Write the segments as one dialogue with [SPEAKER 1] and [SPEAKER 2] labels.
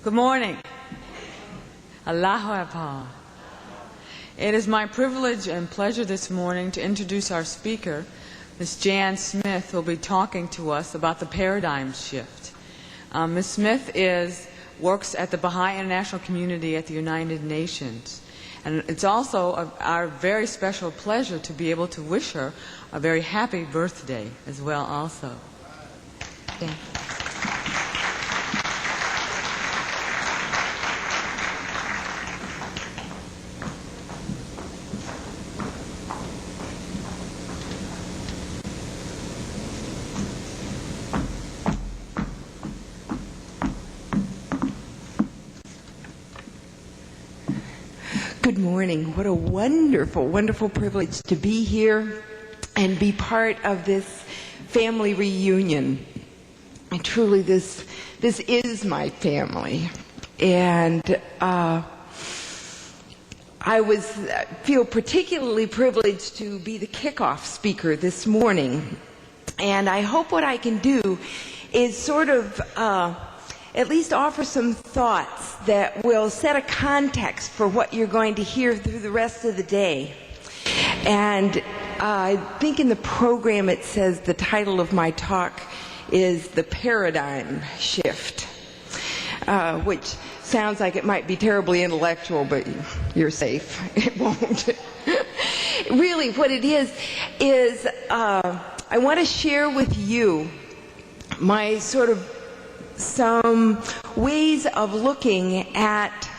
[SPEAKER 1] Good morning. Allahu Akbar. It is my privilege and pleasure this morning to introduce our speaker, Ms. Jan Smith, who will be talking to us about the paradigm shift. Ms. Smith works at the Baha'i International Community at the United Nations. And it's also our very special pleasure to be able to wish her a very happy birthday as well also. Thank you.
[SPEAKER 2] Good morning. What a wonderful, wonderful privilege to be here and be part of this family reunion. And truly, this is my family. And I feel particularly privileged to be the kickoff speaker this morning. And I hope what I can do is sort of at least offer some thoughts that will set a context for what you're going to hear through the rest of the day. And I think in the program it says the title of my talk is The Paradigm Shift, which sounds like it might be terribly intellectual, but you're safe. It won't. Really, what it is I want to share with you my sort of some ways of looking at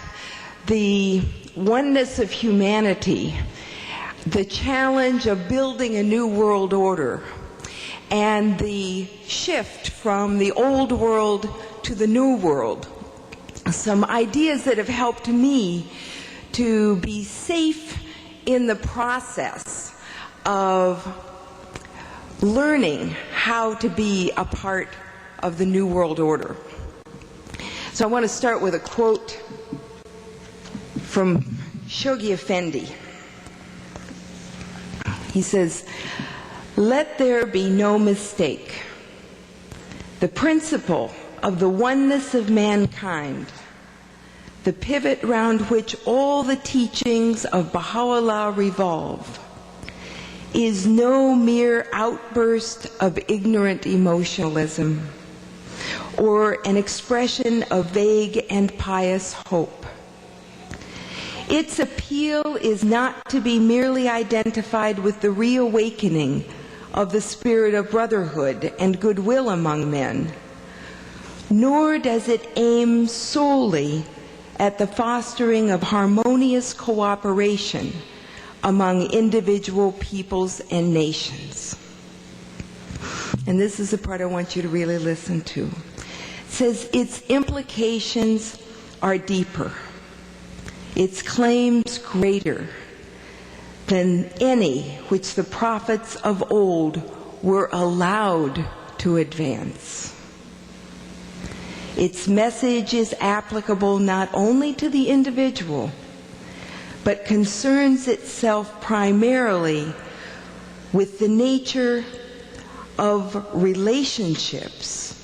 [SPEAKER 2] the oneness of humanity, the challenge of building a new world order, and the shift from the old world to the new world. Some ideas that have helped me to be safe in the process of learning how to be a part of the New World Order. So I want to start with a quote from Shoghi Effendi. He says, "Let there be no mistake. The principle of the oneness of mankind, the pivot round which all the teachings of Baha'u'llah revolve, is no mere outburst of ignorant emotionalism or an expression of vague and pious hope. Its appeal is not to be merely identified with the reawakening of the spirit of brotherhood and goodwill among men, nor does it aim solely at the fostering of harmonious cooperation among individual peoples and nations." And this is the part I want you to really listen to. It says, "Its implications are deeper, its claims greater than any which the prophets of old were allowed to advance. Its message is applicable not only to the individual, but concerns itself primarily with the nature of relationships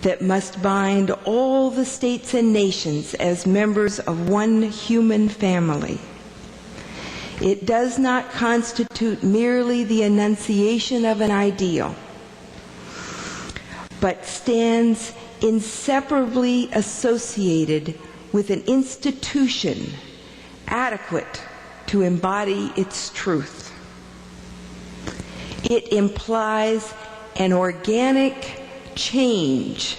[SPEAKER 2] that must bind all the states and nations as members of one human family. It does not constitute merely the enunciation of an ideal, but stands inseparably associated with an institution adequate to embody its truth. It implies an organic change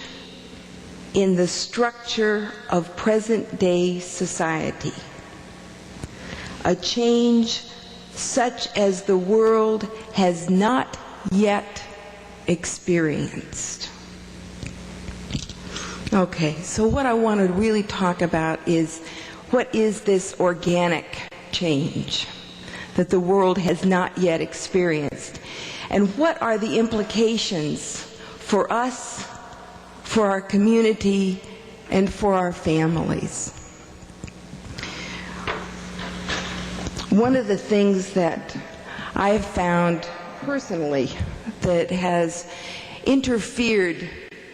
[SPEAKER 2] in the structure of present-day society, a change such as the world has not yet experienced." Okay, so what I want to really talk about is, what is this organic change that the world has not yet experienced? And what are the implications for us, for our community, and for our families? One of the things that I've found personally that has interfered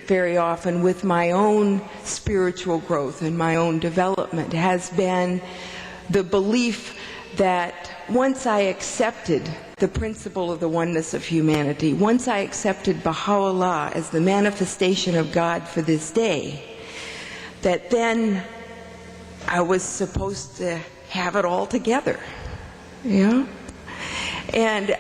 [SPEAKER 2] very often with my own spiritual growth and my own development has been the belief that once I accepted the principle of the oneness of humanity, once I accepted Baha'u'llah as the manifestation of God for this day, that then I was supposed to have it all together, you know? And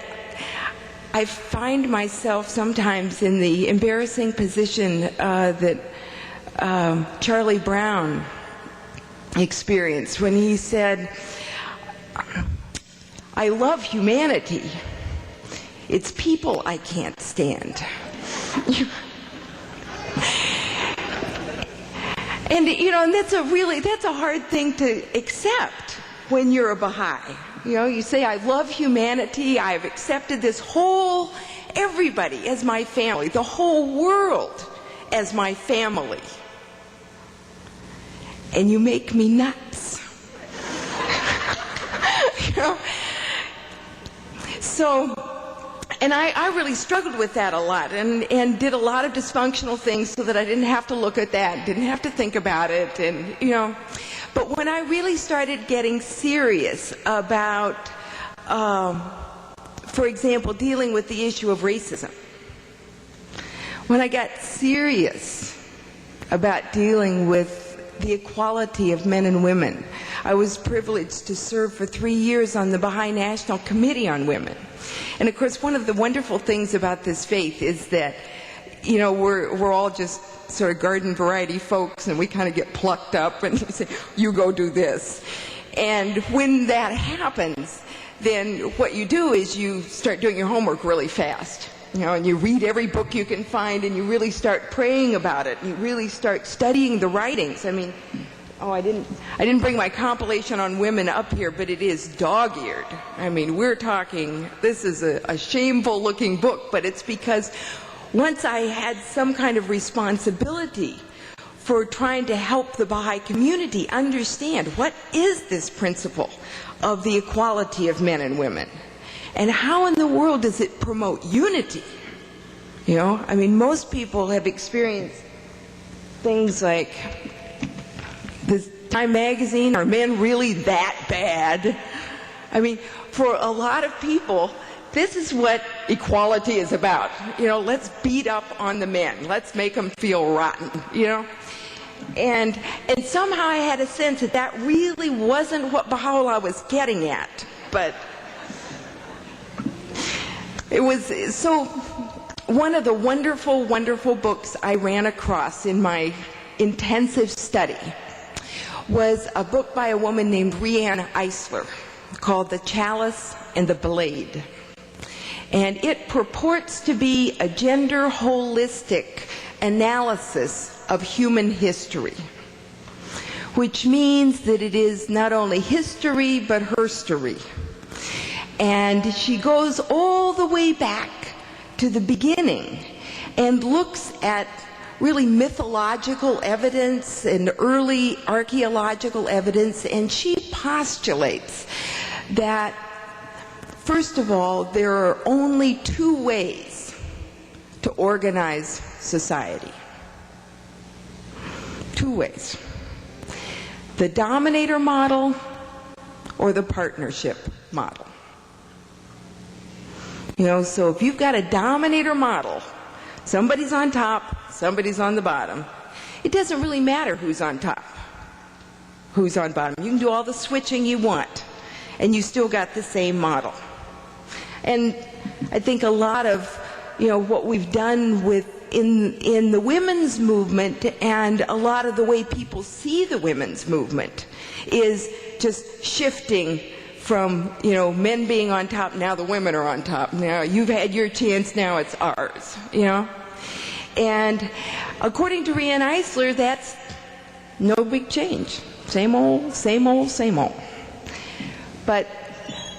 [SPEAKER 2] I find myself sometimes in the embarrassing position that Charlie Brown experienced when he said, "I love humanity. It's people I can't stand." And, you know, and that's a hard thing to accept when you're a Baha'i. You know, you say, I love humanity, I've accepted this whole, everybody as my family, the whole world as my family. And you make me nuts. You know? So, and I really struggled with that a lot and did a lot of dysfunctional things so that I didn't have to look at that, didn't have to think about it, and, you know. But when I really started getting serious about, for example, dealing with the issue of racism, when I got serious about dealing with the equality of men and women, I was privileged to serve for 3 years on the Baha'i National Committee on Women. And of course, one of the wonderful things about this faith is that, you know, we're all just sort of garden variety folks, and we kind of get plucked up and say, you go do this. And when that happens, then what you do is you start doing your homework really fast. You know, and you read every book you can find, and you really start praying about it, and you really start studying the writings. I mean, I didn't bring my compilation on women up here, but it is dog-eared. I mean, we're talking, this is a shameful looking book, but it's because once I had some kind of responsibility for trying to help the Baha'i community understand what is this principle of the equality of men and women, and how in the world does it promote unity? You know, I mean, most people have experienced things like this Time magazine, are men really that bad? I mean, for a lot of people, this is what equality is about. You know, let's beat up on the men. Let's make them feel rotten, you know? And somehow I had a sense that that really wasn't what Baha'u'llah was getting at. But it was, so one of the wonderful, wonderful books I ran across in my intensive study was a book by a woman named Rianne Eisler called The Chalice and the Blade. And it purports to be a gender holistic analysis of human history, which means that it is not only history but herstory. And she goes all the way back to the beginning and looks at really mythological evidence and early archaeological evidence, and she postulates that, first of all, there are only two ways to organize society. Two ways. The dominator model or the partnership model. You know, so if you've got a dominator model, somebody's on top, somebody's on the bottom, it doesn't really matter who's on top, who's on bottom. You can do all the switching you want, and you still got the same model. And I think a lot of, you know, what we've done in the women's movement and a lot of the way people see the women's movement is just shifting from, you know, men being on top, now the women are on top. Now you've had your chance, now it's ours, you know. And according to Rianne Eisler, that's no big change. Same old, same old, same old. But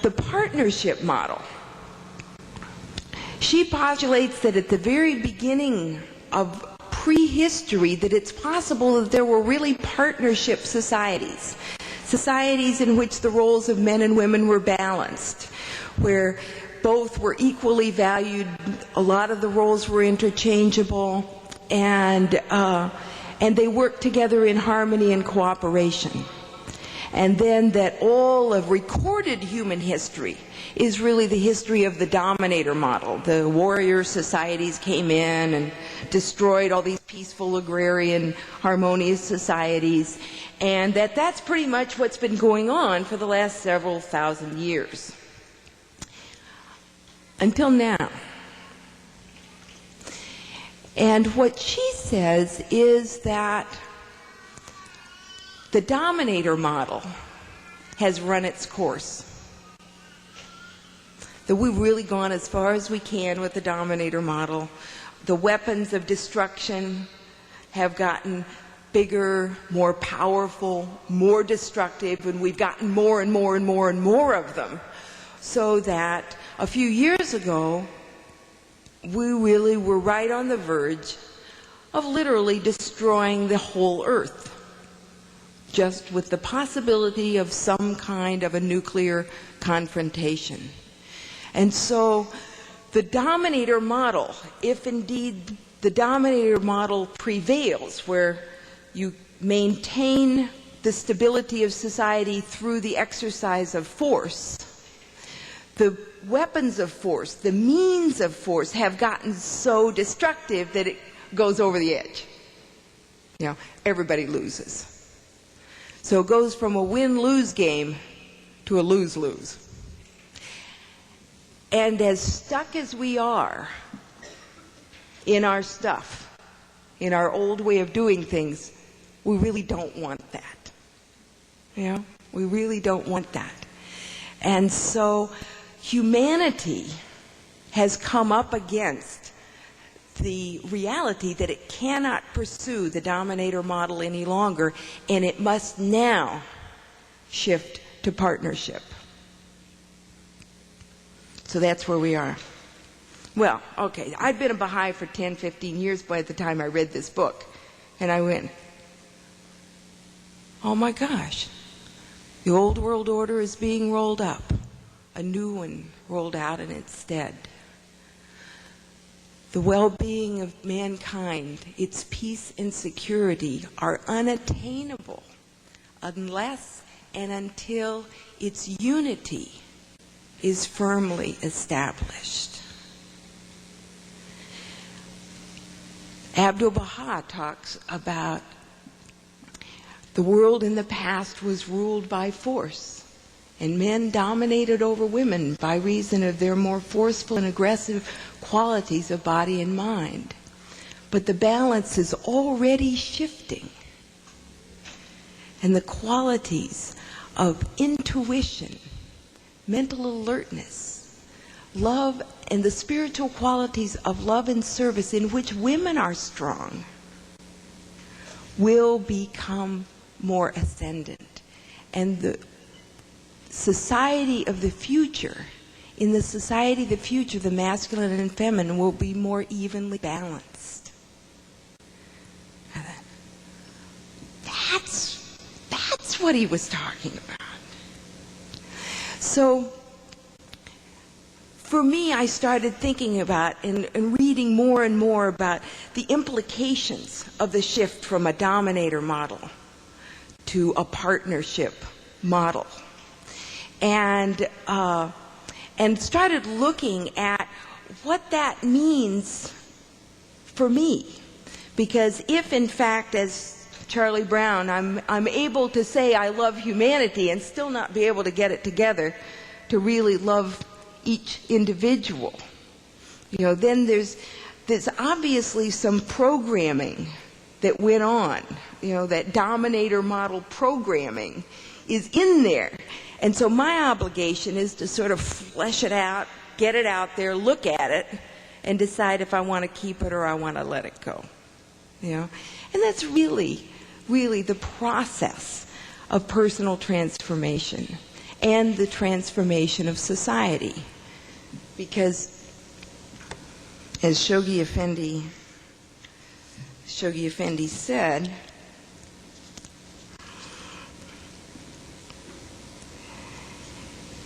[SPEAKER 2] the partnership model, she postulates that at the very beginning of prehistory, that it's possible that there were really partnership societies. Societies in which the roles of men and women were balanced, where both were equally valued, a lot of the roles were interchangeable, and they work together in harmony and cooperation. And then that all of recorded human history is really the history of the dominator model. The warrior societies came in and destroyed all these peaceful, agrarian, harmonious societies, and that's pretty much what's been going on for the last several thousand years. Until now. And what she says is that the dominator model has run its course. That we've really gone as far as we can with the dominator model. The weapons of destruction have gotten bigger, more powerful, more destructive, and we've gotten more and more and more and more of them. So that a few years ago, we really were right on the verge of literally destroying the whole Earth, just with the possibility of some kind of a nuclear confrontation. And so the dominator model, if indeed the dominator model prevails, where you maintain the stability of society through the exercise of force, the weapons of force, the means of force have gotten so destructive that it goes over the edge. You know, everybody loses. So it goes from a win-lose game to a lose-lose. And as stuck as we are in our stuff, in our old way of doing things, we really don't want that. You know, we really don't want that. And so humanity has come up against the reality that it cannot pursue the dominator model any longer, and it must now shift to partnership. So that's where we are. Well, okay, I'd been a Baha'i for 10, 15 years by the time I read this book, and I went, oh my gosh, the old world order is being rolled up, a new one rolled out in its stead. The well-being of mankind, its peace and security are unattainable unless and until its unity is firmly established. Abdu'l-Baha talks about the world in the past was ruled by force, and men dominated over women by reason of their more forceful and aggressive qualities of body and mind. But the balance is already shifting, and the qualities of intuition, mental alertness, love, and the spiritual qualities of love and service in which women are strong will become more ascendant. And the society of the future, in the society of the future, the masculine and feminine will be more evenly balanced. That's what he was talking about. So, for me, I started thinking about and reading more and more about the implications of the shift from a dominator model to a partnership model. And started looking at what that means for me. Because if, in fact, as Charlie Brown, I'm able to say I love humanity and still not be able to get it together to really love each individual, you know, then there's obviously some programming that went on. You know, that dominator model programming is in there. And so my obligation is to sort of flesh it out, get it out there, look at it, and decide if I want to keep it or I want to let it go. You know? And that's really, really the process of personal transformation and the transformation of society. Because, as Shoghi Effendi said,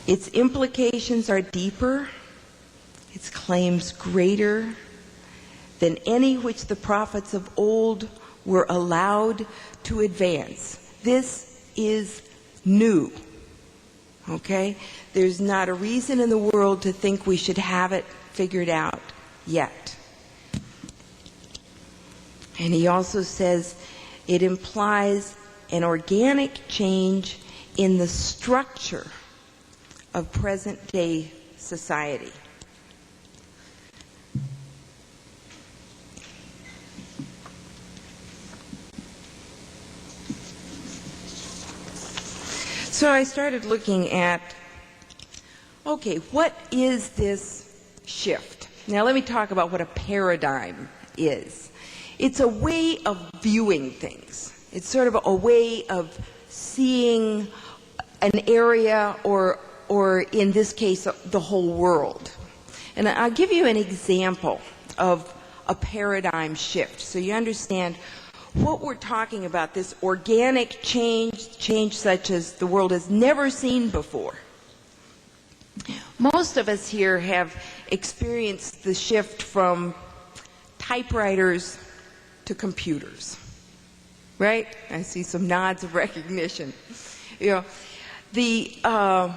[SPEAKER 2] its implications are deeper, its claims greater than any which the prophets of old were allowed to advance. This is new. Okay? There's not a reason in the world to think we should have it figured out yet. And he also says it implies an organic change in the structure of present-day society. So I started looking at, okay, what is this shift? Now let me talk about what a paradigm is. It's a way of viewing things. It's sort of a way of seeing an area or in this case, the whole world. And I'll give you an example of a paradigm shift so you understand what we're talking about, this organic change such as the world has never seen before. Most of us here have experienced the shift from typewriters to computers, right? I see some nods of recognition. You know,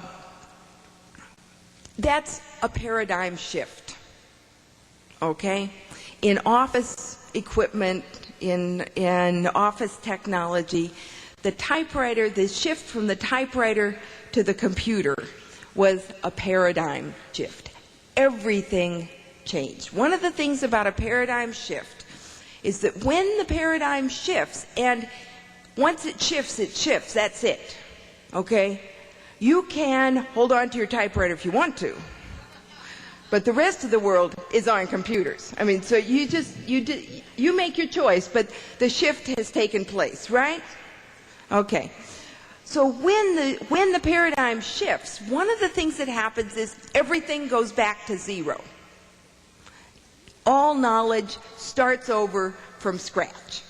[SPEAKER 2] that's a paradigm shift, okay? In office equipment, in office technology, the shift from the typewriter to the computer was a paradigm shift. Everything changed. One of the things about a paradigm shift is that when the paradigm shifts, and once it shifts, that's it, okay? You can hold on to your typewriter if you want to, but the rest of the world is on computers. I mean, so you make your choice, but the shift has taken place, right? Okay. So when the paradigm shifts, one of the things that happens is everything goes back to zero. All knowledge starts over from scratch.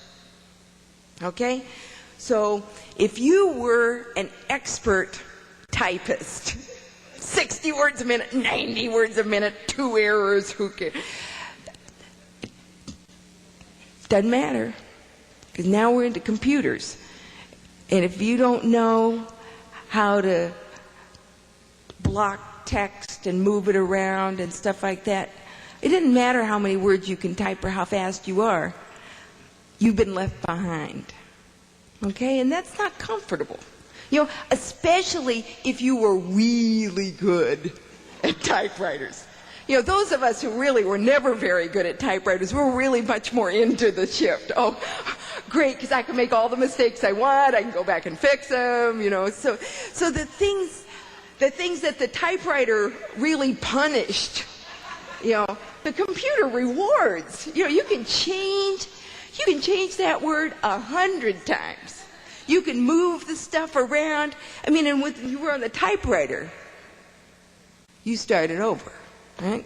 [SPEAKER 2] Okay? So if you were an expert typist, 60 words a minute, 90 words a minute, 2 errors, who cares? Doesn't matter, because now we're into computers. And if you don't know how to block text and move it around and stuff like that, it doesn't matter how many words you can type or how fast you are. You've been left behind. Okay? And that's not comfortable. You know, especially if you were really good at typewriters. You know, those of us who really were never very good at typewriters, we're really much more into the shift. Oh, great, because I can make all the mistakes I want. I can go back and fix them, you know. So the things that the typewriter really punished, you know, the computer rewards. You know, you can change that word 100 times. You can move the stuff around. I mean, and when you were on the typewriter, you started over, right?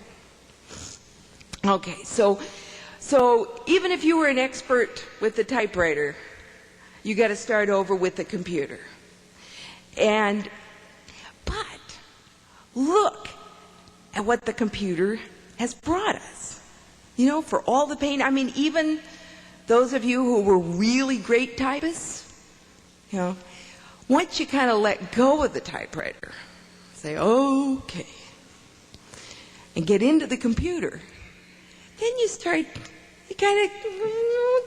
[SPEAKER 2] Okay, so even if you were an expert with the typewriter, you got to start over with the computer. But look at what the computer has brought us. You know, for all the pain. I mean, even those of you who were really great typists, you know, once you kind of let go of the typewriter, say, okay, and get into the computer, then it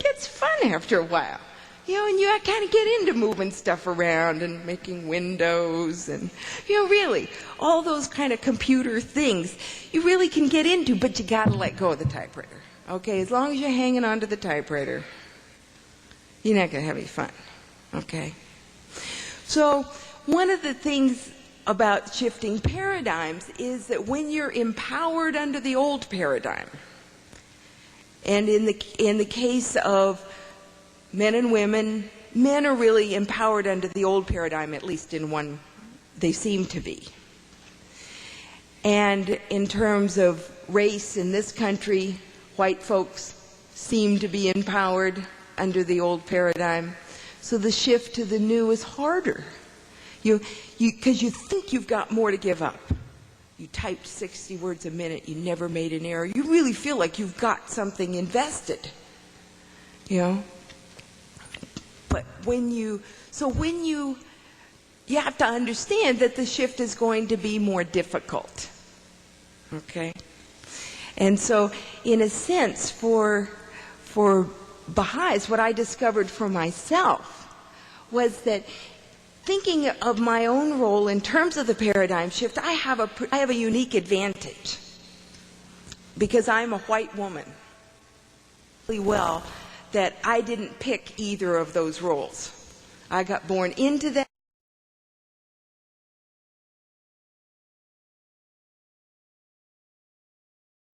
[SPEAKER 2] gets fun after a while. You know, and you kind of get into moving stuff around and making windows and, you know, really, all those kind of computer things you really can get into, but you got to let go of the typewriter. Okay, as long as you're hanging on to the typewriter, you're not going to have any fun. Okay? So one of the things about shifting paradigms is that when you're empowered under the old paradigm, and in the case of men and women, men are really empowered under the old paradigm, at least in one, they seem to be. And in terms of race in this country, white folks seem to be empowered under the old paradigm. So the shift to the new is harder. Because you think you've got more to give up. you typed 60 words a minute, you never made an error. You really feel like you've got something invested, you know. But you have to understand that the shift is going to be more difficult, okay? And so, in a sense, for Baha'is, what I discovered for myself was that thinking of my own role in terms of the paradigm shift, I have a unique advantage because I'm a white woman. Really well, that I didn't pick either of those roles. I got born into that.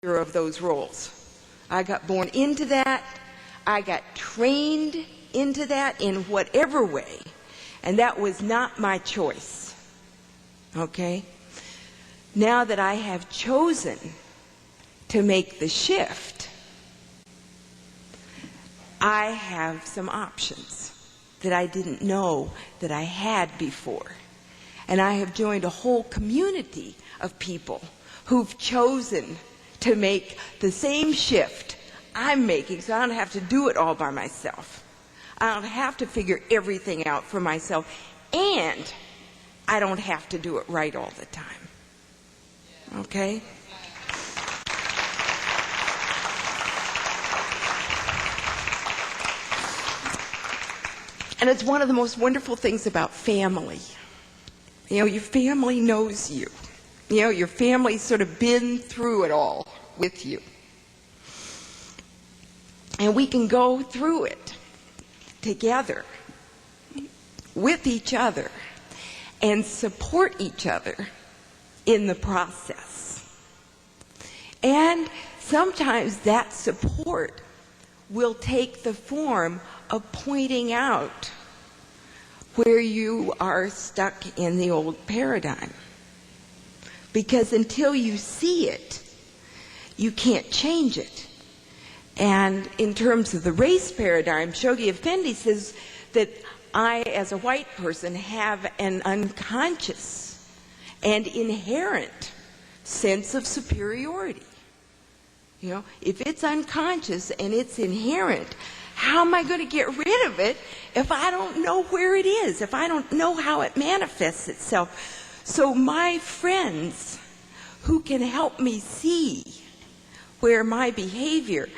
[SPEAKER 2] Of those roles. I got born into that. I got trained into that in whatever way. And that was not my choice. Okay? Now that I have chosen to make the shift, I have some options that I didn't know that I had before. And I have joined a whole community of people who've chosen to make the same shift I'm making, so I don't have to do it all by myself. I don't have to figure everything out for myself, and I don't have to do it right all the time. Okay? And it's one of the most wonderful things about family. You know, your family knows you. You know, your family's sort of been through it all with you. And we can go through it together with each other and support each other in the process. And sometimes that support will take the form of pointing out where you are stuck in the old paradigm. Because until you see it, you can't change it. And in terms of the race paradigm, Shoghi Effendi says that I, as a white person, have an unconscious and inherent sense of superiority. You know, if it's unconscious and it's inherent, how am I going to get rid of it if I don't know where it is, if I don't know how it manifests itself? So my friends who can help me see where my behavior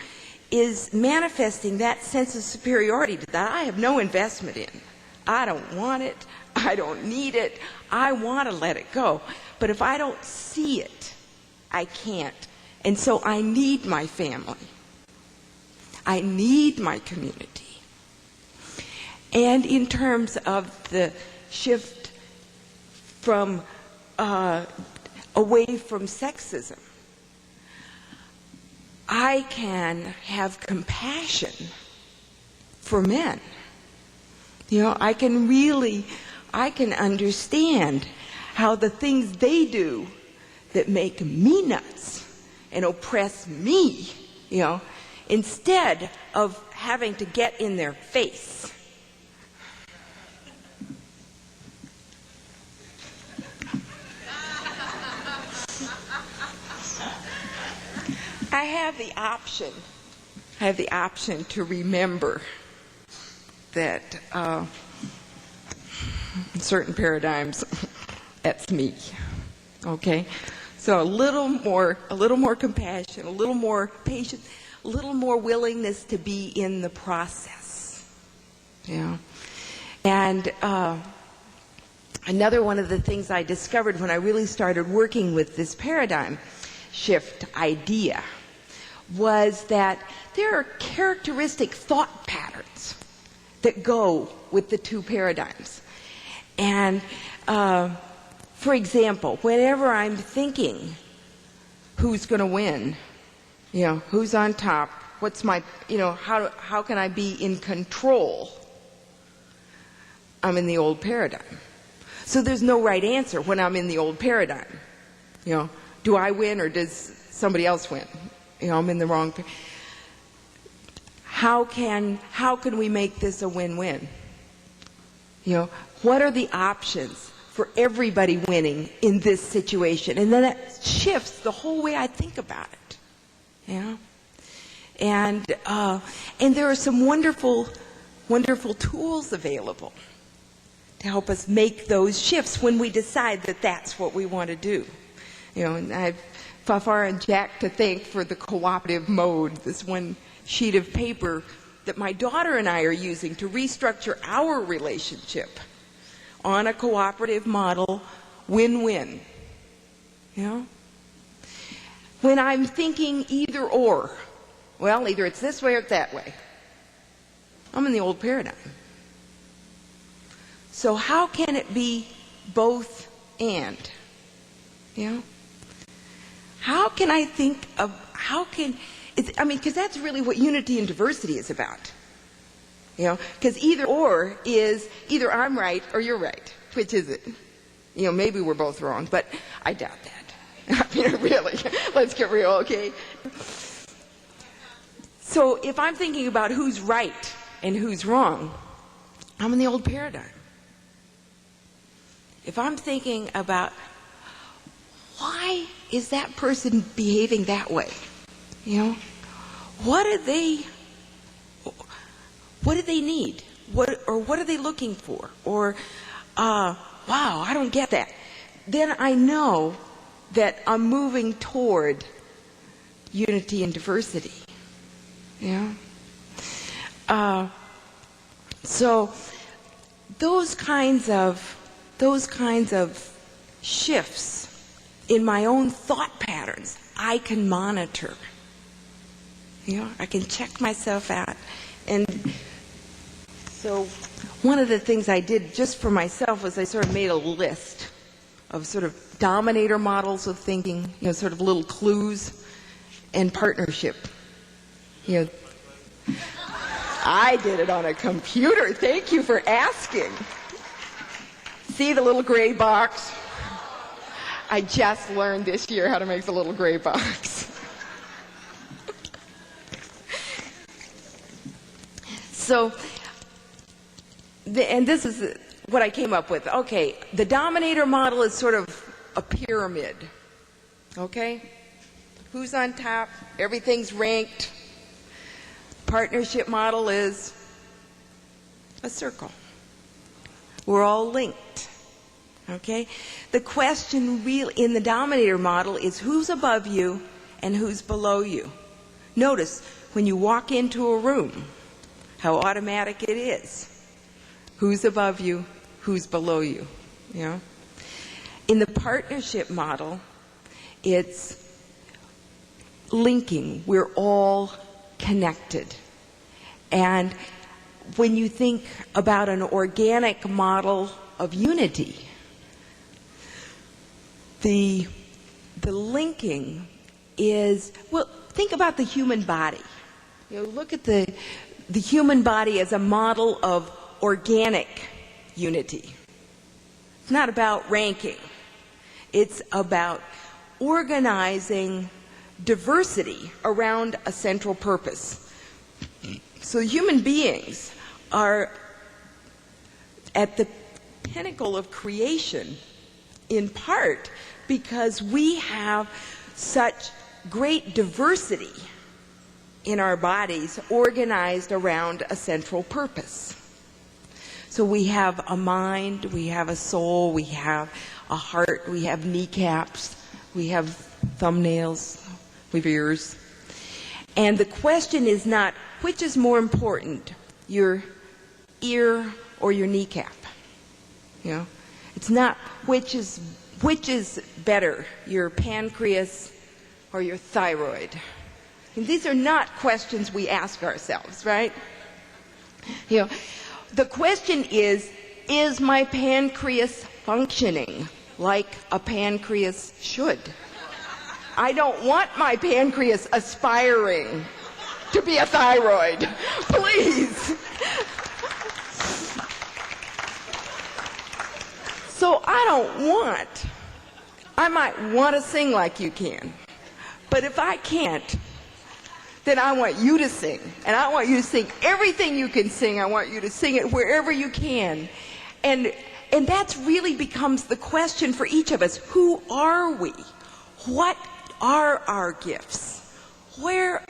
[SPEAKER 2] is manifesting that sense of superiority that I have no investment in. I don't want it. I don't need it. I want to let it go. But if I don't see it, I can't. And so I need my family. I need my community. And in terms of the shift from away from sexism, I can have compassion for men. You know, I can understand how the things they do that make me nuts and oppress me, you know, instead of having to get in their face. I have the option to remember that in certain paradigms, that's me. Okay? So a little more compassion, a little more patience, a little more willingness to be in the process. You know? And another one of the things I discovered when I really started working with this paradigm shift idea was that there are characteristic thought patterns that go with the two paradigms. And for example, whenever I'm thinking who's going to win, you know, who's on top, what's my, you know, how can I be in control, I'm in the old paradigm. So there's no right answer when I'm in the old paradigm. You know, do I win or does somebody else win? You know, I'm in the wrong. How can we make this a win-win? You know, what are the options for everybody winning in this situation. And then that shifts the whole way I think about it. Yeah? And there are some wonderful, wonderful tools available to help us make those shifts when we decide that that's what we want to do. You know, and I've Fafar and Jack to thank for the cooperative mode, this one sheet of paper that my daughter and I are using to restructure our relationship on a cooperative model, win-win. You know? When I'm thinking either or, well, either it's this way or it's that way, I'm in the old paradigm. So how can it be both and? You know? How can I think of, because that's really what unity and diversity is about. You know, because either or is either I'm right or you're right. Which is it? You know, maybe we're both wrong, but I doubt that. I mean, really, let's get real, okay? So if I'm thinking about who's right and who's wrong, I'm in the old paradigm. If I'm thinking about why is that person behaving that way? You know, what do they need? What are they looking for? Or, wow, I don't get that. Then I know that I'm moving toward unity and diversity. You know? So those kinds of shifts in my own thought patterns, I can monitor. You know, I can check myself out. And so one of the things I did just for myself was I sort of made a list of sort of dominator models of thinking, you know, sort of little clues, and partnership. You know, I did it on a computer. Thank you for asking. See the little gray box? I just learned this year how to make the little gray box. So, and this is what I came up with. Okay, the dominator model is sort of a pyramid. Okay? Who's on top? Everything's ranked. Partnership model is a circle. We're all linked. Okay? The question really in the dominator model is who's above you and who's below you. Notice when you walk into a room, how automatic it is. Who's above you, who's below you. You know? In the partnership model, it's linking. We're all connected. And when you think about an organic model of unity, the linking is, well, think about the human body. You know, look at the human body as a model of organic unity. It's not about ranking. It's about organizing diversity around a central purpose. So human beings are at the pinnacle of creation in part because we have such great diversity in our bodies organized around a central purpose. So we have a mind, we have a soul, we have a heart, we have kneecaps, we have thumbnails, we have ears. And the question is not which is more important, your ear or your kneecap. You know, it's not which is better, your pancreas or your thyroid. And these are not questions we ask ourselves, right? You know, the question is my pancreas functioning like a pancreas should? I don't want my pancreas aspiring to be a thyroid. Please. So I might want to sing like you can. But if I can't, then I want you to sing. And I want you to sing everything you can sing. I want you to sing it wherever you can. And And that really becomes the question for each of us. Who are we? What are our gifts? What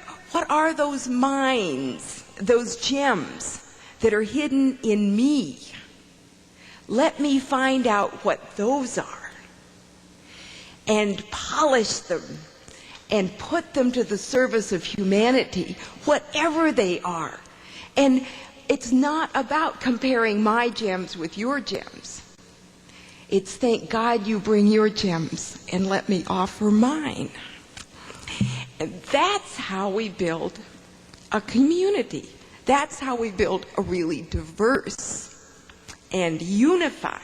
[SPEAKER 2] are those mines, those gems that are hidden in me? Let me find out what those are and polish them and put them to the service of humanity, whatever they are. And it's not about comparing my gems with your gems. It's thank God you bring your gems and let me offer mine. And that's how we build a community. That's how we build a really diverse and unified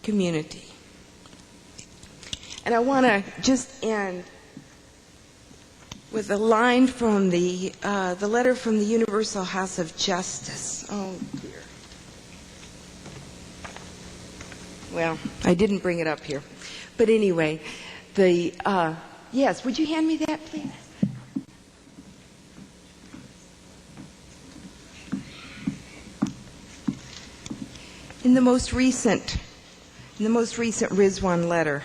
[SPEAKER 2] community. And I want to just end with a line from the letter from the Universal House of Justice. Oh, dear. Well, I didn't bring it up here. But anyway, yes, would you hand me that, please? In the most recent Rizwan letter,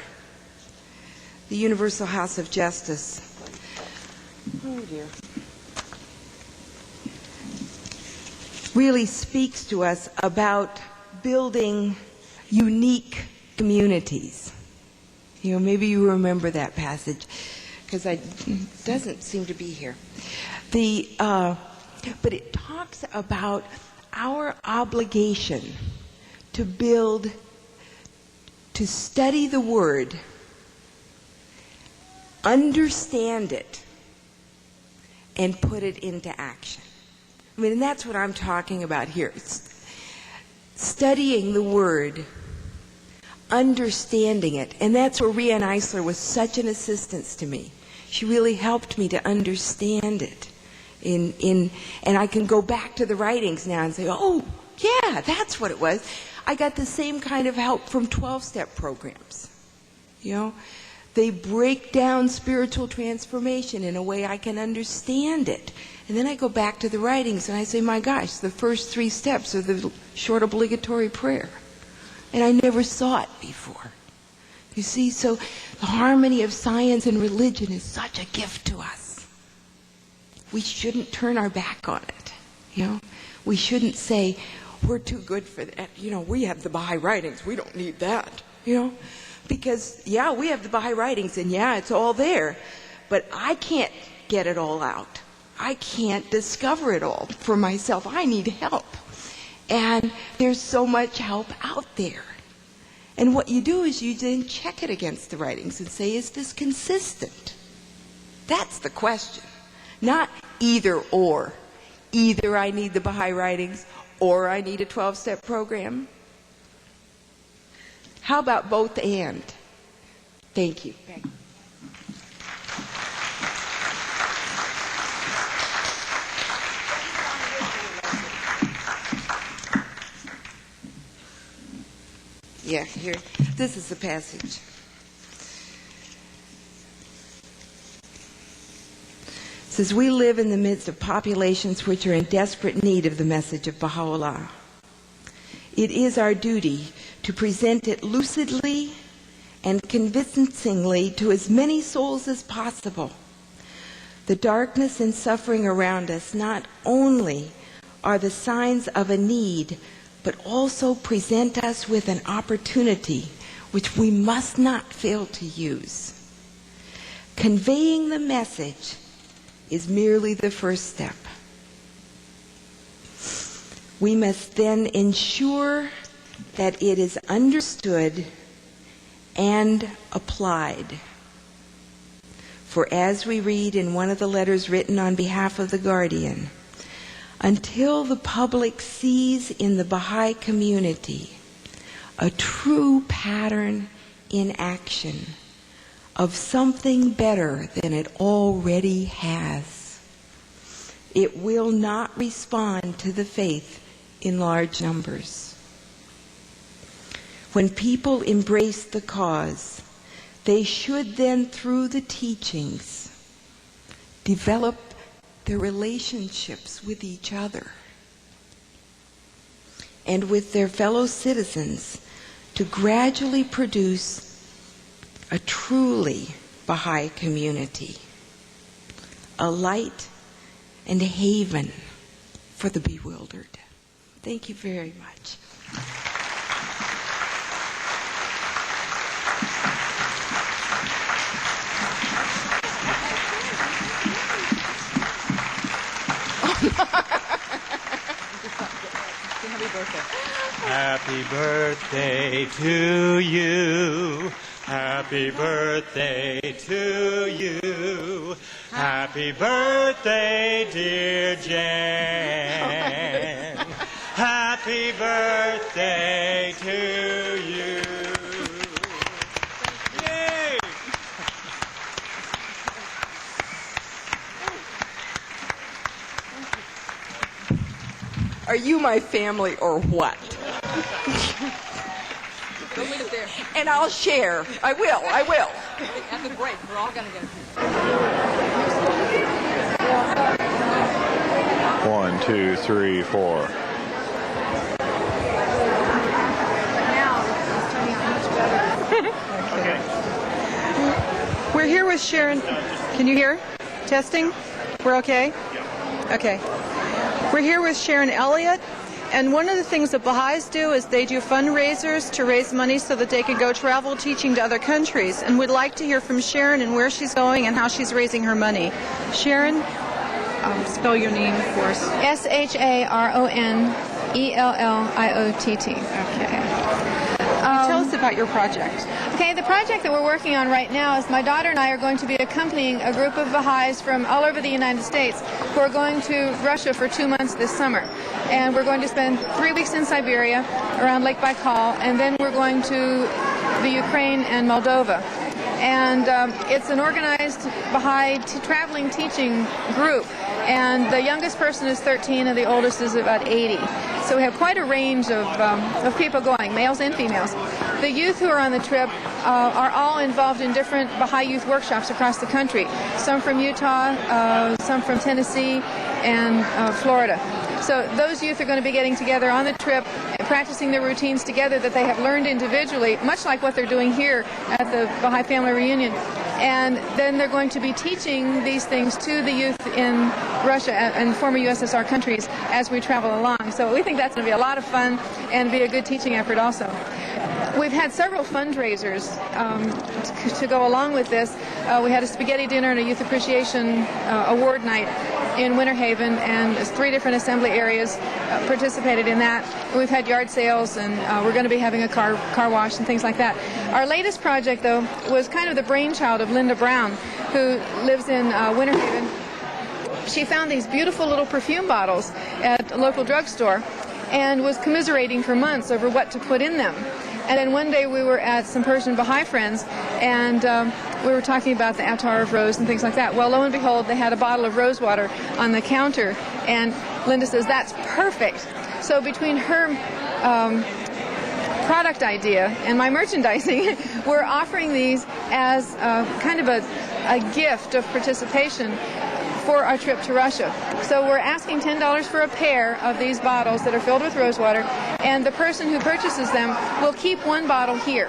[SPEAKER 2] the Universal House of Justice, oh dear, really speaks to us about building unique communities. You know, maybe you remember that passage, because it doesn't seem to be here. But it talks about our obligation to build, to study the Word, understand it, and put it into action. I mean, and that's what I'm talking about here. It's studying the Word, understanding it. And that's where Rianne Eisler was such an assistance to me. She really helped me to understand it. And I can go back to the writings now and say, oh, yeah, that's what it was. I got the same kind of help from 12-step programs. You know, they break down spiritual transformation in a way I can understand it. And then I go back to the writings and I say, my gosh, the first 3 steps are the short obligatory prayer. And I never saw it before. You see, so the harmony of science and religion is such a gift to us. We shouldn't turn our back on it. You know, we shouldn't say, we're too good for that. You know, we have the Baha'i writings. We don't need that. You know, because, yeah, we have the Baha'i writings, and yeah, it's all there. But I can't get it all out. I can't discover it all for myself. I need help. And there's so much help out there. And what you do is you then check it against the writings and say, is this consistent? That's the question. Not either or. Either I need the Baha'i writings or I need a 12-step program. How about both and? Thank you. Yeah, here. This is the passage. It says, we live in the midst of populations which are in desperate need of the message of Baha'u'llah. It is our duty to present it lucidly and convincingly to as many souls as possible. The darkness and suffering around us not only are the signs of a need, but also present us with an opportunity which we must not fail to use. Conveying the message is merely the first step. We must then ensure that it is understood and applied. For as we read in one of the letters written on behalf of the Guardian, until the public sees in the Baha'i community a true pattern in action of something better than it already has, it will not respond to the faith in large numbers. When people embrace the cause, they should then, through the teachings, develop their relationships with each other. and with their fellow citizens to gradually produce a truly Baha'i community, a light and a haven for the bewildered. Thank you very much.
[SPEAKER 3] Happy birthday to you. Happy birthday to you. Happy birthday, dear Jan. Happy birthday to you. Yay!
[SPEAKER 2] Are you my family or what?
[SPEAKER 1] Go leave it there.
[SPEAKER 2] And I'll share. I will.
[SPEAKER 1] At the break, we're all going to get a
[SPEAKER 4] 1, 2, 3, 4.
[SPEAKER 5] We're here with Sharon. Can you hear? Testing? We're okay? Okay. We're here with Sharon Elliott, and one of the things that Baha'is do is they do fundraisers to raise money so that they can go travel teaching to other countries, and we'd like to hear from Sharon and where she's going and how she's raising her money. Sharon?
[SPEAKER 6] Spell your name for us.
[SPEAKER 7] SharonElliott.
[SPEAKER 5] Okay. Tell us about your project.
[SPEAKER 7] Okay, the project that we're working on right now is my daughter and I are going to be accompanying a group of Baha'is from all over the United States who are going to Russia for 2 months this summer. And we're going to spend 3 weeks in Siberia around Lake Baikal, and then we're going to the Ukraine and Moldova. And it's an organized Baha'i traveling teaching group. And the youngest person is 13 and the oldest is about 80. So we have quite a range of people going, males and females. The youth who are on the trip are all involved in different Baha'i youth workshops across the country. Some from Utah, some from Tennessee, and Florida. So those youth are going to be getting together on the trip, practicing their routines together that they have learned individually, much like what they're doing here at the Baha'i Family Reunion. And then they're going to be teaching these things to the youth in Russia and former USSR countries as we travel along. So we think that's going to be a lot of fun and be a good teaching effort also. We've had several fundraisers to go along with this. We had a spaghetti dinner and a youth appreciation award night in Winter Haven, and 3 different assembly areas participated in that. We've had yard sales, and we're going to be having a car wash and things like that. Our latest project, though, was kind of the brainchild of Linda Brown, who lives in Winter Haven. She found these beautiful little perfume bottles at a local drugstore and was commiserating for months over what to put in them. And then one day we were at some Persian Baha'i friends, and we were talking about the attar of rose and things like that. Well, lo and behold, they had a bottle of rose water on the counter, and Linda says, "That's perfect." So between her product idea and my merchandising, we're offering these as kind of a gift of participation for our trip to Russia. So we're asking $10 for a pair of these bottles that are filled with rose water, and the person who purchases them will keep 1 bottle here.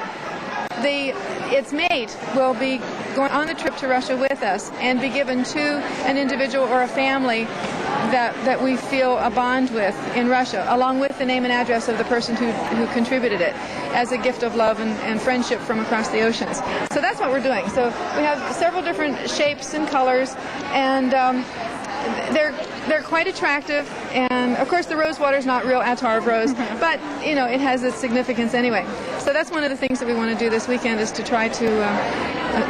[SPEAKER 7] Its mate will be going on the trip to Russia with us and be given to an individual or a family that we feel a bond with in Russia, along with the name and address of the person who contributed it, as a gift of love and friendship from across the oceans. So that's what we're doing. So we have several different shapes and colors, and they're quite attractive. And of course the rose water is not real attar of rose, but you know, it has its significance anyway. So that's one of the things that we want to do this weekend, is to try to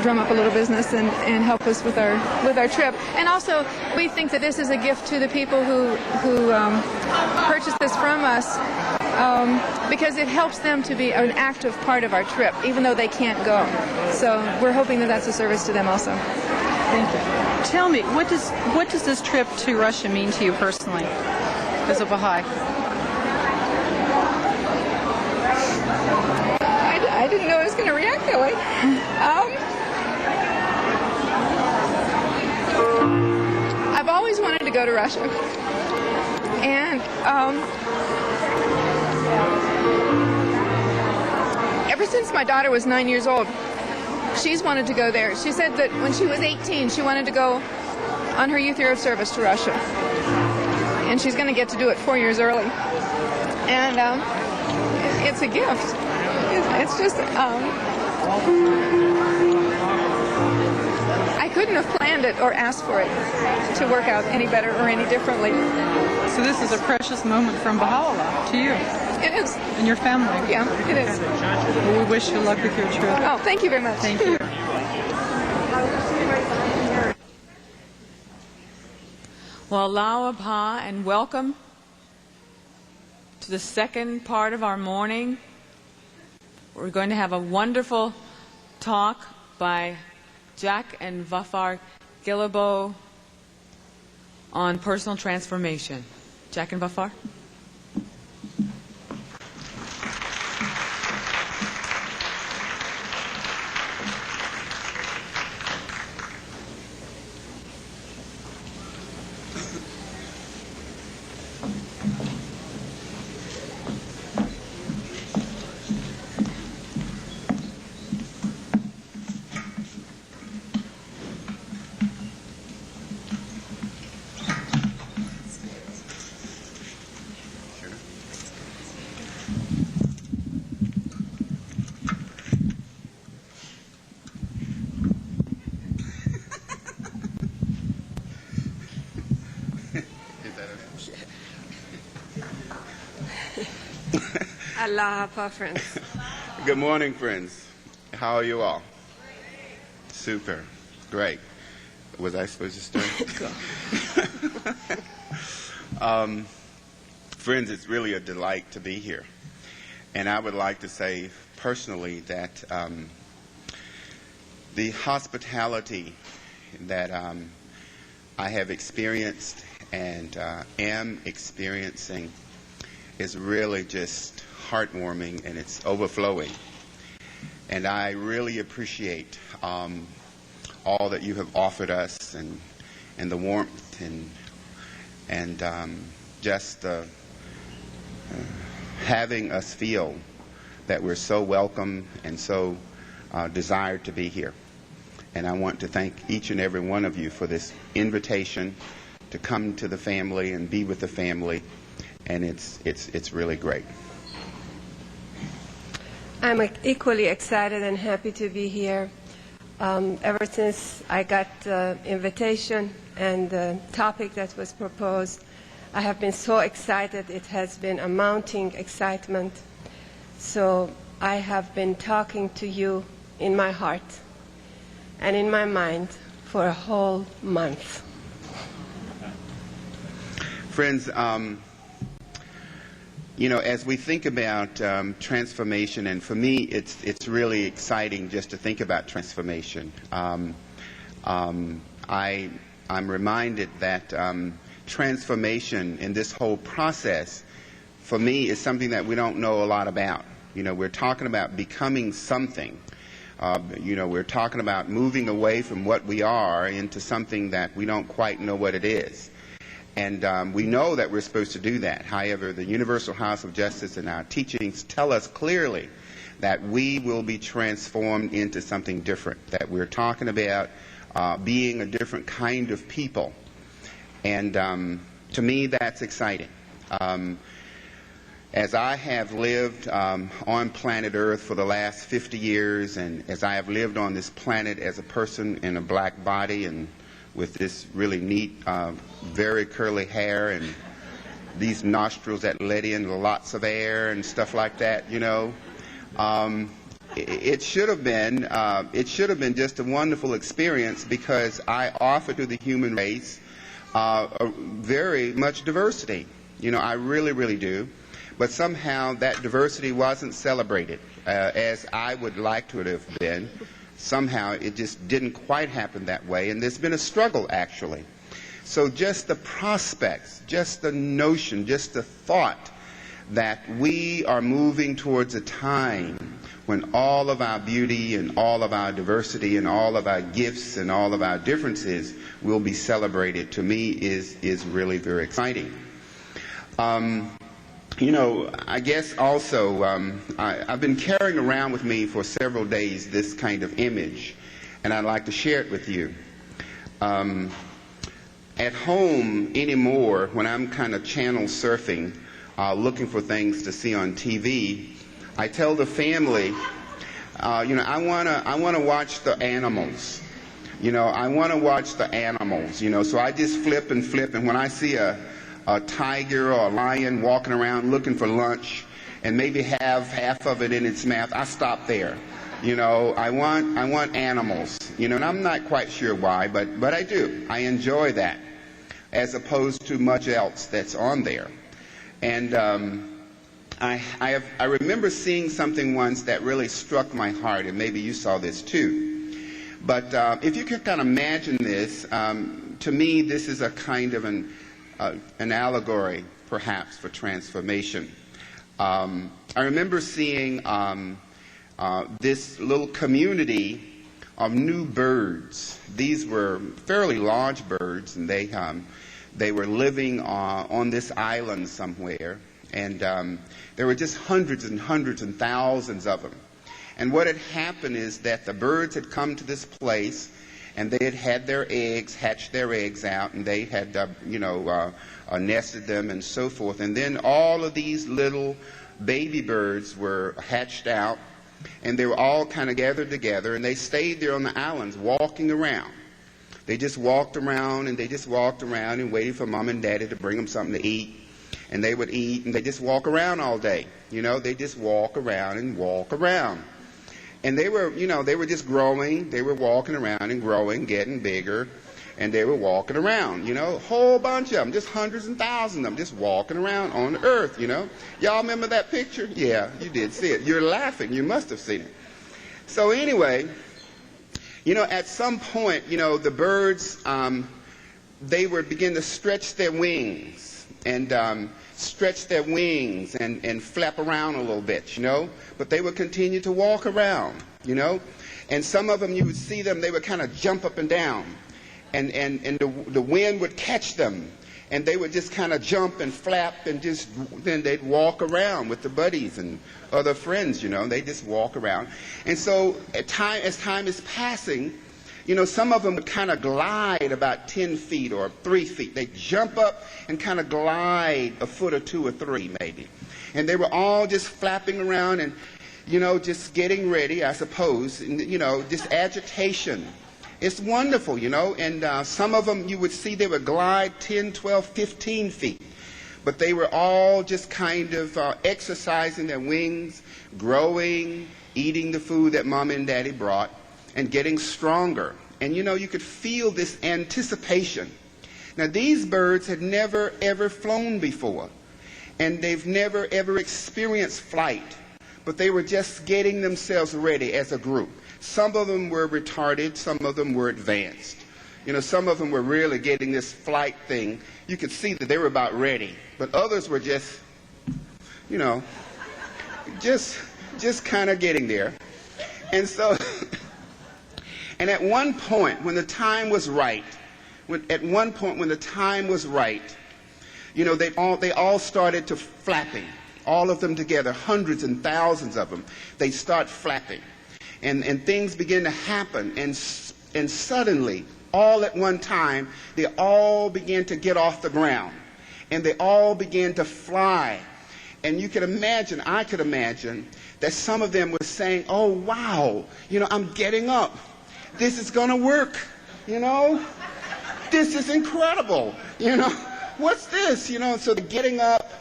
[SPEAKER 7] drum up a little business and help us with our trip. And also we think that this is a gift to the people who purchase this from us, because it helps them to be an active part of our trip, even though they can't go. So we're hoping that that's a service to them also.
[SPEAKER 5] Thank you. Tell me, what does this trip to Russia mean to you personally, as a Baha'i?
[SPEAKER 7] I didn't know I was going to react that way. I've always wanted to go to Russia, and Ever since my daughter was 9 years old, she's wanted to go there. She said that when she was 18, she wanted to go on her youth year of service to Russia. And she's going to get to do it 4 years early. And it's a gift. It's just, I couldn't have planned it or asked for it to work out any better or any differently.
[SPEAKER 6] So this is a precious moment from Baha'u'llah to you
[SPEAKER 7] It is.
[SPEAKER 6] and your family.
[SPEAKER 7] Yeah, it is.
[SPEAKER 6] Well, we wish you luck with your trip.
[SPEAKER 7] Oh, thank you very much.
[SPEAKER 6] Thank you.
[SPEAKER 1] Well, Allahu Akbar, and welcome to the second part of our morning. We're going to have a wonderful talk by Jack and Vafar Gillibo on personal transformation. Jack and Vafar?
[SPEAKER 8] Allah Akbar, friends.
[SPEAKER 9] Good morning, friends. How are you all? Super. Great. Was I supposed to start? Friends, it's really a delight to be here. And I would like to say personally that the hospitality that I have experienced and am experiencing is really just heartwarming, and it's overflowing. And I really appreciate all that you have offered us, and the warmth, and just having us feel that we're so welcome and so desired to be here. And I want to thank each and every one of you for this invitation to come to the family and be with the family, and it's really great.
[SPEAKER 8] I'm equally excited and happy to be here. Ever since I got the invitation and the topic that was proposed, I have been so excited. It has been a mounting excitement. So I have been talking to you in my heart and in my mind for a whole month.
[SPEAKER 9] Friends, you know, as we think about transformation, and for me, it's really exciting just to think about transformation. I'm reminded that transformation in this whole process, for me, is something that we don't know a lot about. You know, we're talking about becoming something. You know, we're talking about moving away from what we are into something that we don't quite know what it is. And we know that we're supposed to do that. However, the Universal House of Justice and our teachings tell us clearly that we will be transformed into something different, that we're talking about being a different kind of people. And to me, that's exciting. As I have lived on planet Earth for the last 50 years, and as I have lived on this planet as a person in a black body and with this really neat, very curly hair and these nostrils that let in lots of air and stuff like that, you know. It should have been just a wonderful experience, because I offer to the human race very much diversity. You know, I really, really do. But somehow that diversity wasn't celebrated as I would like to have been. Somehow it just didn't quite happen that way, and there's been a struggle, actually. So just the prospects, just the notion, just the thought that we are moving towards a time when all of our beauty and all of our diversity and all of our gifts and all of our differences will be celebrated, to me is really very exciting. I guess also I've been carrying around with me for several days this kind of image, and I'd like to share it with you. At home anymore, when I'm kind of channel surfing, looking for things to see on TV, I tell the family, I want to watch the animals. I want to watch the animals. So I just flip, and when I see a tiger or a lion walking around looking for lunch and maybe have half of it in its mouth, I stop there. I want animals, and I'm not quite sure why, but I do. I enjoy that as opposed to much else that's on there. And I remember seeing something once that really struck my heart, and maybe you saw this too. But if you could kind of imagine this, to me this is a kind of an allegory, perhaps, for transformation. I remember seeing this little community of new birds. These were fairly large birds, and they were living on this island somewhere, and there were just hundreds and hundreds and thousands of them. And what had happened is that the birds had come to this place, and they had had their eggs, hatched their eggs out, and they had, nested them and so forth. And then all of these little baby birds were hatched out, and they were all kind of gathered together, and they stayed there on the islands walking around. They just walked around, and they just walked around and waited for Mom and Daddy to bring them something to eat. And they would eat, and they just walk around all day. They just walk around and walk around. And they were just growing. They were walking around and growing, getting bigger, and they were walking around, a whole bunch of them, just hundreds and thousands of them, just walking around on the earth, Y'all remember that picture? Yeah, you did see it. You're laughing. You must have seen it. So anyway, at some point, the birds, they would begin to stretch their wings and flap around a little bit, But they would continue to walk around, And some of them, you would see them, they would kind of jump up and down. And the wind would catch them. And they would just kind of jump and flap, and then they'd walk around with the buddies and other friends, They just walk around. And so as time is passing, some of them would kind of glide about 10 feet or 3 feet. They'd jump up and kind of glide a foot or 2 or 3 maybe. And they were all just flapping around and, just getting ready, I suppose, and, just agitation. It's wonderful, and some of them you would see they would glide 10, 12, 15 feet. But they were all just kind of exercising their wings, growing, eating the food that Mom and Daddy brought, and getting stronger. And you could feel this anticipation. Now these birds had never ever flown before, and they've never ever experienced flight, but they were just getting themselves ready as a group. Some of them were retarded, some of them were advanced. Some of them were really getting this flight thing. You could see that they were about ready, but others were just kind of getting there. And so and at one point when the time was right, they all started to flapping, all of them together, hundreds and thousands of them. They start flapping, and things begin to happen, and suddenly, all at one time, they all began to get off the ground, and they all began to fly. And I could imagine that some of them were saying, "Oh wow, I'm getting up. This is going to work, This is incredible, What's this, So they're getting up,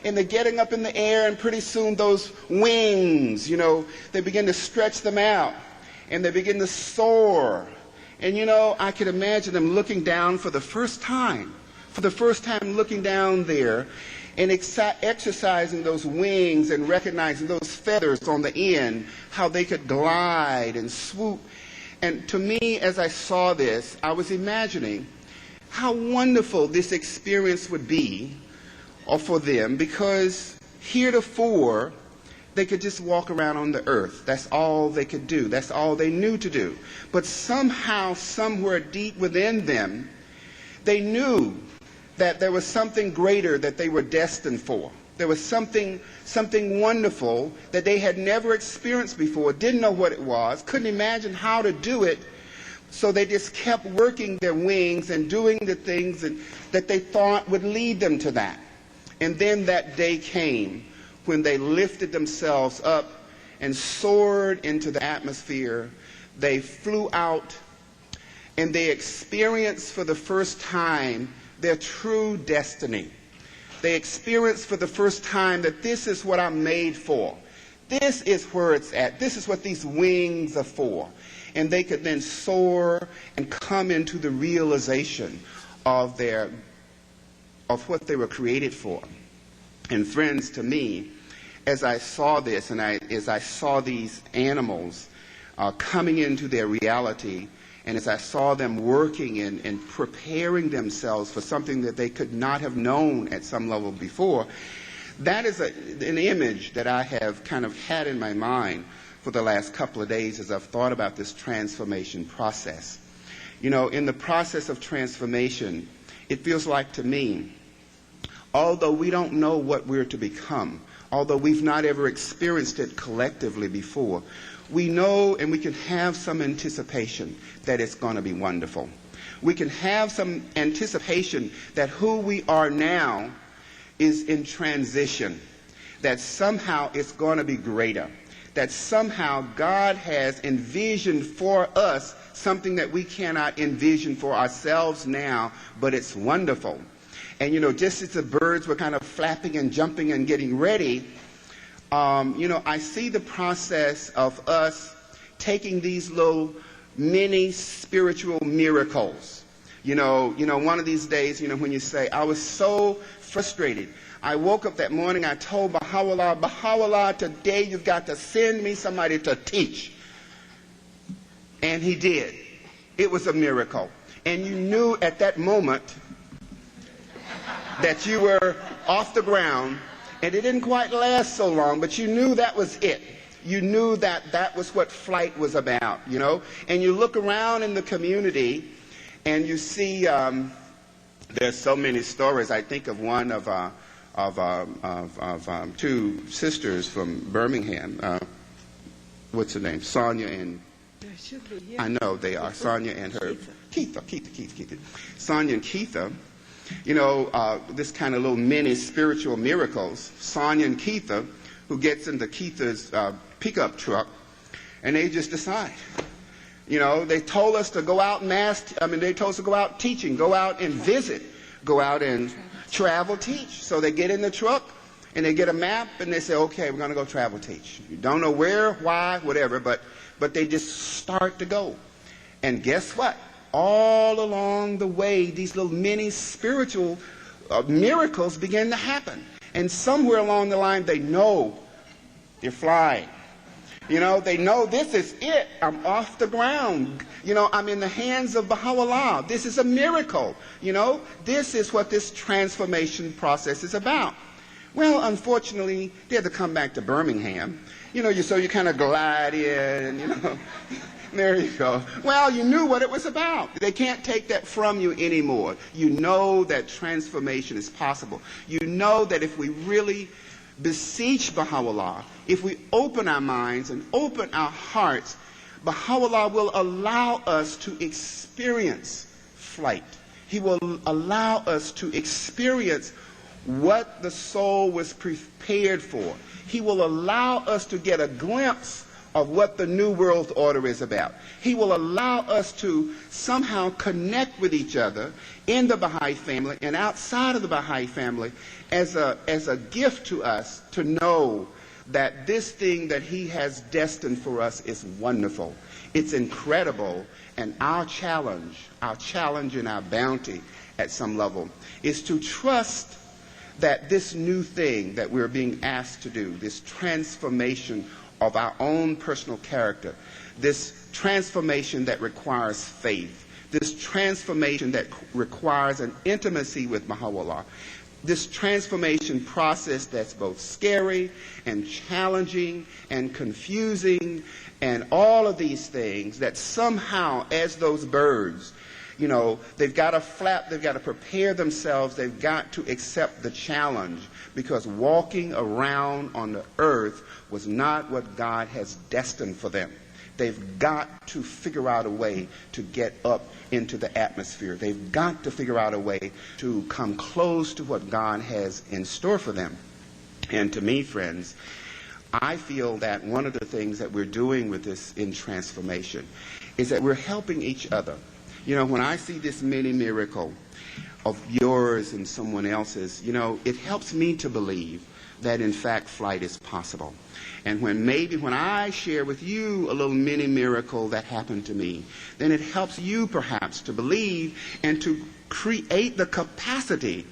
[SPEAKER 9] and they're getting up in the air, and pretty soon those wings, they begin to stretch them out, and they begin to soar. And, I could imagine them looking down for the first time looking down there, and exercising those wings and recognizing those feathers on the end, how they could glide and swoop. And to me, as I saw this, I was imagining how wonderful this experience would be for them, because heretofore they could just walk around on the earth. That's all they could do. That's all they knew to do. But somehow, somewhere deep within them, they knew that there was something greater that they were destined for. There was something wonderful that they had never experienced before, didn't know what it was, couldn't imagine how to do it. So they just kept working their wings and doing the things that they thought would lead them to that. And then that day came when they lifted themselves up and soared into the atmosphere. They flew out and they experienced for the first time their true destiny. They experienced for the first time that this is what I'm made for. This is where it's at. This is what these wings are for. And they could then soar and come into the realization of what they were created for. And friends, to me, as I saw this and as I saw these animals coming into their reality, and as I saw them working and preparing themselves for something that they could not have known at some level before, that is an image that I have kind of had in my mind for the last couple of days as I've thought about this transformation process. You know, in the process of transformation, it feels like to me, although we don't know what we're to become, although we've not ever experienced it collectively before, we know and we can have some anticipation that it's going to be wonderful. We can have some anticipation that who we are now is in transition, that somehow it's going to be greater, that somehow God has envisioned for us something that we cannot envision for ourselves now, but it's wonderful. And, you know, just as the birds were kind of flapping and jumping and getting ready, I see the process of us taking these little mini spiritual miracles. You know, one of these days, when you say, I was so frustrated. I woke up that morning, I told Baha'u'llah, today you've got to send me somebody to teach. And he did. It was a miracle. And you knew at that moment that you were off the ground, and it didn't quite last so long, but you knew that was it. You knew that that was what flight was about, And you look around in the community, and you see there's so many stories. I think of one of two sisters from Birmingham. What's her name? Sonia and... I know they are. Sonia and her... Keitha. Sonia and Keitha. This kind of little mini spiritual miracles. Sonia and Keitha, who gets into Keitha's pickup truck, and they just decide. They told us to go out they told us to go out teaching, go out and visit, go out and travel teach. So they get in the truck, and they get a map, and they say, okay, we're going to go travel teach. You don't know where, why, whatever, but they just start to go. And guess what? All along the way, these little mini spiritual miracles begin to happen. And somewhere along the line, they know they're flying. They know this is it. I'm off the ground. I'm in the hands of Baha'u'llah. This is a miracle. This is what this transformation process is about. Well, unfortunately, they had to come back to Birmingham. So you kind of glide in, and, there you go. Well, you knew what it was about. They can't take that from you anymore. You know that transformation is possible. You know that if we really beseech Baha'u'llah, if we open our minds and open our hearts, Baha'u'llah will allow us to experience flight. He will allow us to experience what the soul was prepared for. He will allow us to get a glimpse of what the New World Order is about. He will allow us to somehow connect with each other in the Baha'i family and outside of the Baha'i family as a gift to us to know that this thing that he has destined for us is wonderful. It's incredible, and our challenge and our bounty at some level is to trust that this new thing that we're being asked to do, this transformation of our own personal character, this transformation that requires faith, this transformation that requires an intimacy with Baha'u'llah, this transformation process that's both scary and challenging and confusing and all of these things, that somehow as those birds, You know, they've got to flap, they've got to prepare themselves, they've got to accept the challenge, because walking around on the earth was not what God has destined for them. They've got to figure out a way to get up into the atmosphere. They've got to figure out a way to come close to what God has in store for them. And to me, friends, I feel that one of the things that we're doing with this in transformation is that we're helping each other. You know, when I see this mini miracle of yours and someone else's, you know, it helps me to believe that in fact flight is possible. And when I share with you a little mini miracle that happened to me, then it helps you perhaps to believe and to create the capacity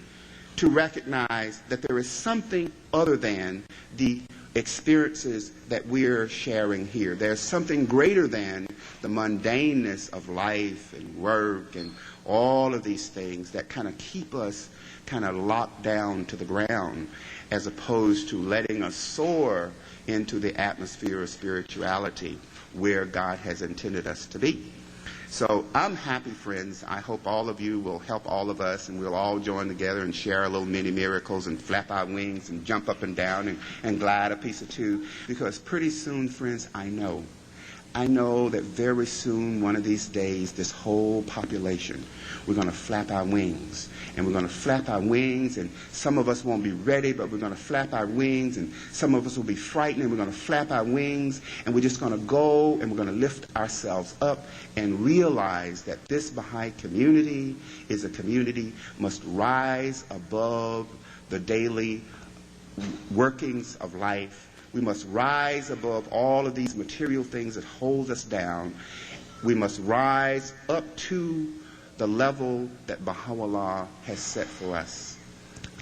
[SPEAKER 9] to recognize that there is something other than the experiences that we're sharing here. There's something greater than the mundaneness of life and work and all of these things that kind of keep us kind of locked down to the ground, as opposed to letting us soar into the atmosphere of spirituality where God has intended us to be. So I'm happy, friends. I hope all of you will help all of us, and we'll all join together and share our little mini miracles and flap our wings and jump up and down and glide a piece or two. Because pretty soon, friends, I know that very soon, one of these days, this whole population, we're going to flap our wings. And we're going to flap our wings, and some of us won't be ready, but we're going to flap our wings, and some of us will be frightened, and we're going to flap our wings, and we're just going to go, and we're going to lift ourselves up and realize that this Baha'i community is a community must rise above the daily workings of life. We must rise above all of these material things that hold us down. We must rise up to the level that Baha'u'llah has set for us.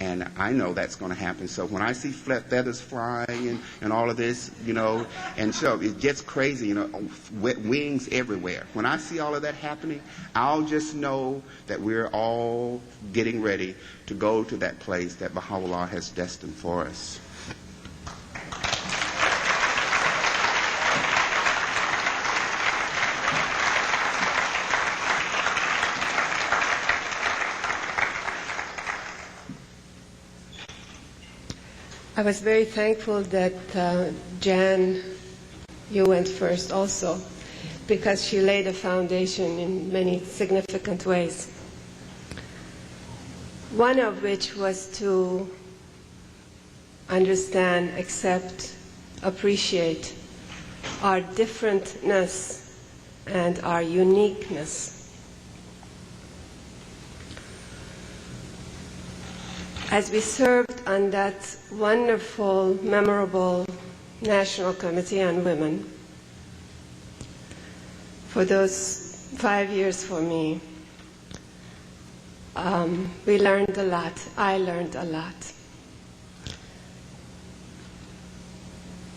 [SPEAKER 9] And I know that's going to happen. So when I see feathers flying and all of this, you know, and so it gets crazy, you know, wings everywhere. When I see all of that happening, I'll just know that we're all getting ready to go to that place that Baha'u'llah has destined for us.
[SPEAKER 8] I was very thankful that Jan, you went first also, because she laid a foundation in many significant ways. One of which was to understand, accept, appreciate our differentness and our uniqueness. As we served on that wonderful, memorable National Committee on Women, for those 5 years for me, we learned a lot. I learned a lot.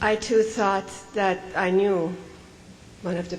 [SPEAKER 8] I too thought that I knew one of the